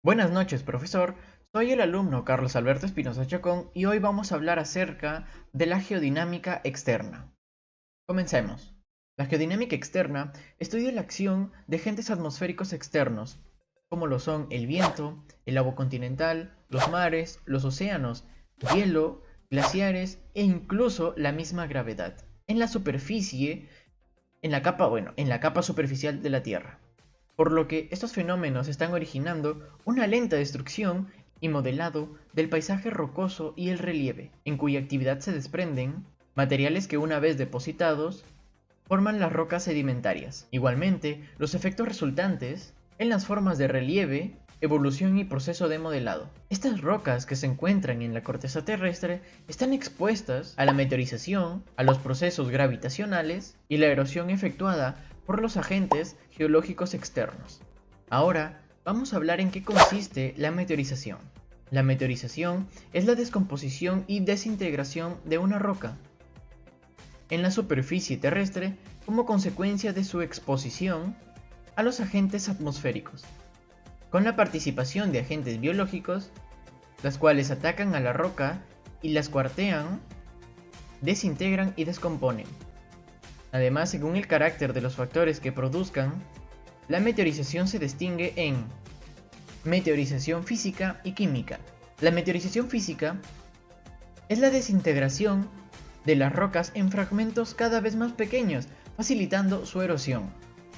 Buenas noches, profesor. Soy el alumno Carlos Alberto Espinosa Chacón y hoy vamos a hablar acerca de la geodinámica externa. Comencemos. La geodinámica externa estudia la acción de agentes atmosféricos externos, como lo son el viento, el agua continental, los mares, los océanos, hielo, glaciares e incluso la misma gravedad, en la superficie, en la capa superficial de la Tierra, por lo que estos fenómenos están originando una lenta destrucción y modelado del paisaje rocoso y el relieve, en cuya actividad se desprenden materiales que una vez depositados forman las rocas sedimentarias. Igualmente, los efectos resultantes en las formas de relieve, evolución y proceso de modelado. Estas rocas que se encuentran en la corteza terrestre están expuestas a la meteorización, a los procesos gravitacionales y la erosión efectuada por los agentes geológicos externos. Ahora vamos a hablar en qué consiste la meteorización. La meteorización es la descomposición y desintegración de una roca en la superficie terrestre como consecuencia de su exposición a los agentes atmosféricos, con la participación de agentes biológicos, las cuales atacan a la roca y las cuartean, desintegran y descomponen. Además, según el carácter de los factores que produzcan, la meteorización se distingue en meteorización física y química. La meteorización física es la desintegración de las rocas en fragmentos cada vez más pequeños, facilitando su erosión.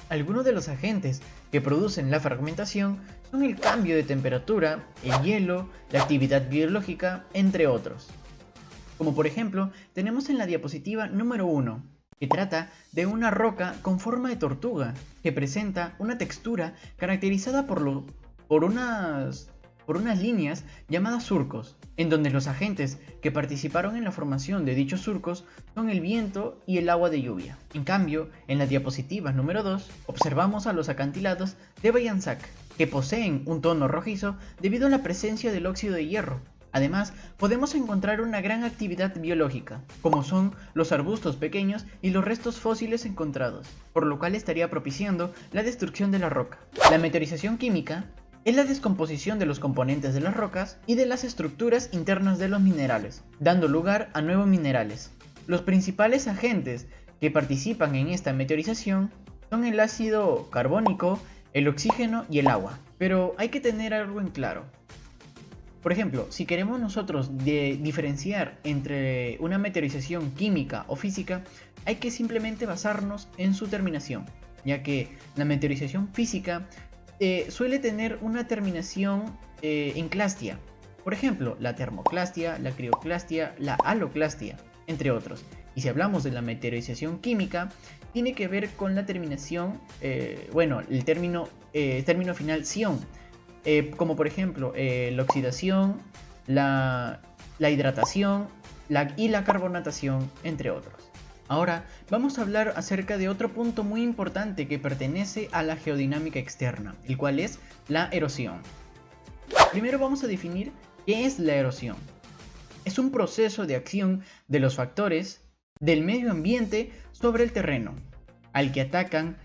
Algunos de los agentes que producen la fragmentación son el cambio de temperatura, el hielo, la actividad biológica, entre otros. Como por ejemplo, tenemos en la diapositiva número 1, que trata de una roca con forma de tortuga, que presenta una textura caracterizada por unas líneas llamadas surcos, en donde los agentes que participaron en la formación de dichos surcos son el viento y el agua de lluvia. En cambio, en la diapositiva número 2, observamos a los acantilados de Bayansac, que poseen un tono rojizo debido a la presencia del óxido de hierro. Además, podemos encontrar una gran actividad biológica, como son los arbustos pequeños y los restos fósiles encontrados, por lo cual estaría propiciando la destrucción de la roca. La meteorización química es la descomposición de los componentes de las rocas y de las estructuras internas de los minerales, dando lugar a nuevos minerales. Los principales agentes que participan en esta meteorización son el ácido carbónico, el oxígeno y el agua. Pero hay que tener algo en claro. Por ejemplo, si queremos nosotros diferenciar entre una meteorización química o física, hay que simplemente basarnos en su terminación, ya que la meteorización física suele tener una terminación en clastia. Por ejemplo, la termoclastia, la crioclastia, la haloclastia, entre otros. Y si hablamos de la meteorización química, tiene que ver con la terminación, el término final ción. Como por ejemplo la oxidación, la hidratación y la carbonatación, entre otros. Ahora vamos a hablar acerca de otro punto muy importante que pertenece a la geodinámica externa, el cual es la erosión. Primero vamos a definir qué es la erosión. Es un proceso de acción de los factores del medio ambiente sobre el terreno, al que atacan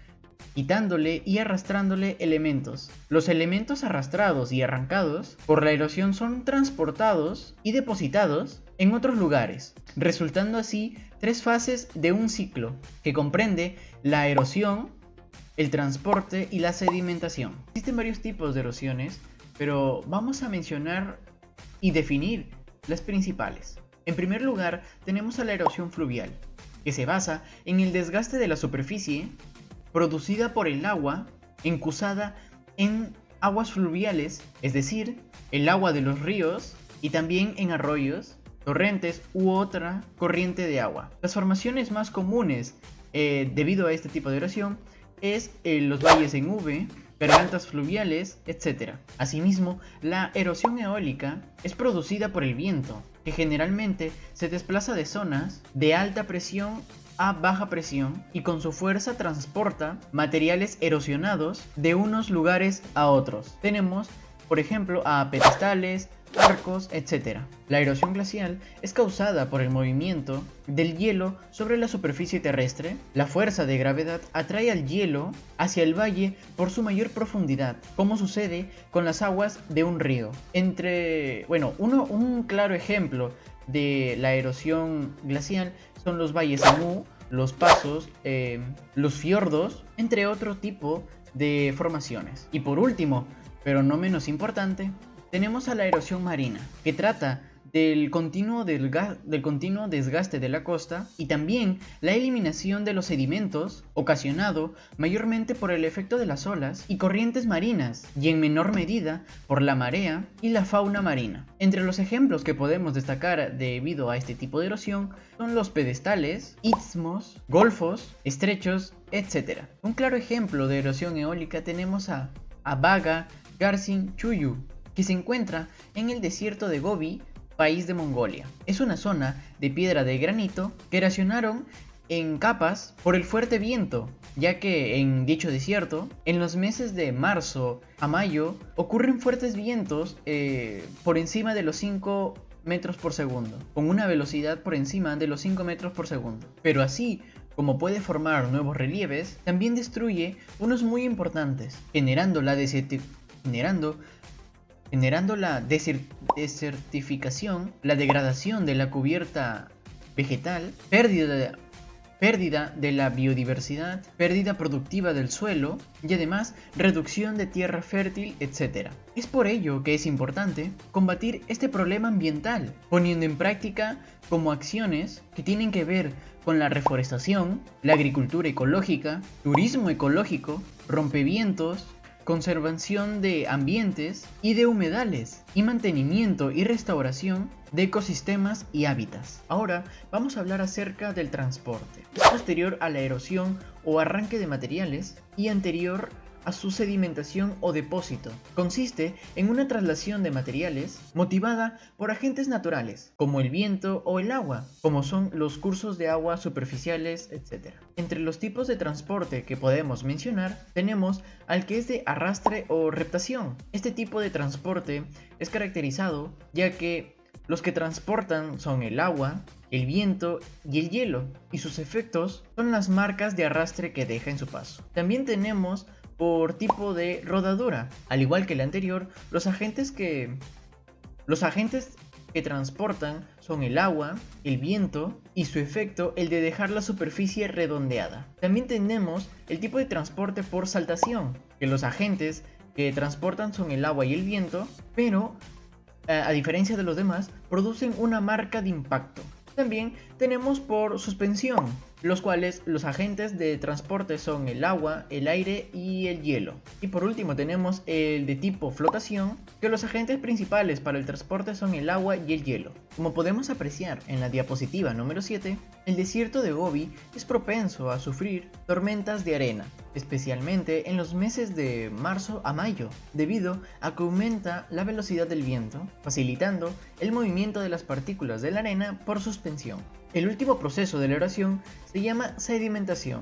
quitándole y arrastrándole elementos. Los elementos arrastrados y arrancados por la erosión son transportados y depositados en otros lugares, resultando así tres fases de un ciclo que comprende la erosión, el transporte y la sedimentación. Existen varios tipos de erosiones, pero vamos a mencionar y definir las principales. En primer lugar, tenemos a la erosión fluvial, que se basa en el desgaste de la superficie producida por el agua encuzada en aguas fluviales, es decir, el agua de los ríos y también en arroyos, torrentes u otra corriente de agua. Las formaciones más comunes debido a este tipo de erosión es los valles en V, gargantas fluviales, etc. Asimismo, la erosión eólica es producida por el viento, que generalmente se desplaza de zonas de alta presión a baja presión y con su fuerza transporta materiales erosionados de unos lugares a otros. Tenemos por ejemplo a pedestales, arcos, etc. La erosión glacial es causada por el movimiento del hielo sobre la superficie terrestre. La fuerza de gravedad atrae al hielo hacia el valle por su mayor profundidad, como sucede con las aguas de un río. Un claro ejemplo de la erosión glacial son los valles Amu, los pasos, los fiordos, entre otro tipo de formaciones. Y por último, pero no menos importante, tenemos a la erosión marina, que trata del continuo desgaste de la costa y también la eliminación de los sedimentos ocasionado mayormente por el efecto de las olas y corrientes marinas y en menor medida por la marea y la fauna marina. Entre los ejemplos que podemos destacar debido a este tipo de erosión son los pedestales, istmos, golfos, estrechos, etc. Un claro ejemplo de erosión eólica tenemos a Baga Garcin Chuyu, que se encuentra en el desierto de Gobi, país de Mongolia. Es una zona de piedra de granito que erosionaron en capas por el fuerte viento, ya que en dicho desierto, en los meses de marzo a mayo, ocurren fuertes vientos por encima de los 5 metros por segundo, con una velocidad por encima de los 5 metros por segundo. Pero así como puede formar nuevos relieves, también destruye unos muy importantes, generando la desertificación, la degradación de la cubierta vegetal, pérdida de la biodiversidad, pérdida productiva del suelo y además reducción de tierra fértil, etc. Es por ello que es importante combatir este problema ambiental, poniendo en práctica como acciones que tienen que ver con la reforestación, la agricultura ecológica, turismo ecológico, rompevientos, conservación de ambientes y de humedales, y mantenimiento y restauración de ecosistemas y hábitats. Ahora vamos a hablar acerca del transporte. Es posterior a la erosión o arranque de materiales y anterior a su sedimentación o depósito. Consiste en una traslación de materiales motivada por agentes naturales, como el viento o el agua, como son los cursos de agua superficiales, etc. Entre los tipos de transporte que podemos mencionar, tenemos al que es de arrastre o reptación. Este tipo de transporte es caracterizado ya que los que transportan son el agua, el viento y el hielo, y sus efectos son las marcas de arrastre que deja en su paso. También tenemos por tipo de rodadura. Al igual que el anterior, los agentes que transportan son el agua, el viento y su efecto el de dejar la superficie redondeada. También tenemos el tipo de transporte por saltación, que los agentes que transportan son el agua y el viento, pero a diferencia de los demás, producen una marca de impacto. También tenemos por suspensión, los cuales los agentes de transporte son el agua, el aire y el hielo. Y por último tenemos el de tipo flotación, que los agentes principales para el transporte son el agua y el hielo. Como podemos apreciar en la diapositiva número 7, el desierto de Gobi es propenso a sufrir tormentas de arena, especialmente en los meses de marzo a mayo, debido a que aumenta la velocidad del viento, facilitando el movimiento de las partículas de la arena por suspensión. El último proceso de la erosión se llama sedimentación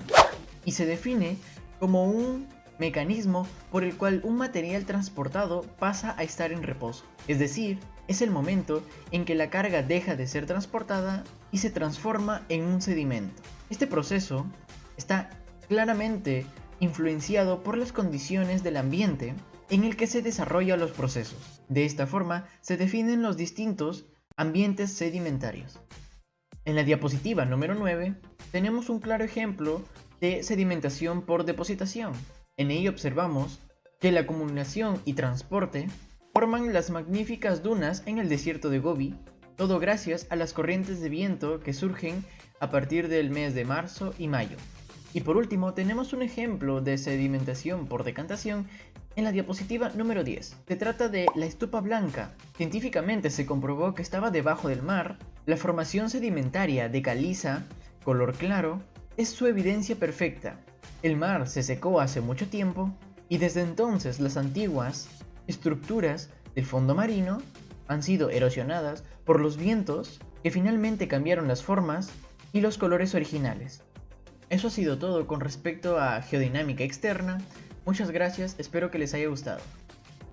y se define como un mecanismo por el cual un material transportado pasa a estar en reposo, es decir, es el momento en que la carga deja de ser transportada y se transforma en un sedimento. Este proceso está claramente influenciado por las condiciones del ambiente en el que se desarrollan los procesos. De esta forma se definen los distintos ambientes sedimentarios. En la diapositiva número 9 tenemos un claro ejemplo de sedimentación por depositación. En ella observamos que la acumulación y transporte forman las magníficas dunas en el desierto de Gobi, todo gracias a las corrientes de viento que surgen a partir del mes de marzo y mayo. Y por último tenemos un ejemplo de sedimentación por decantación en la diapositiva número 10. Se trata de la estupa blanca. Científicamente se comprobó que estaba debajo del mar. La formación sedimentaria de caliza, color claro, es su evidencia perfecta. El mar se secó hace mucho tiempo y desde entonces las antiguas estructuras del fondo marino han sido erosionadas por los vientos que finalmente cambiaron las formas y los colores originales. Eso ha sido todo con respecto a geodinámica externa. Muchas gracias, espero que les haya gustado.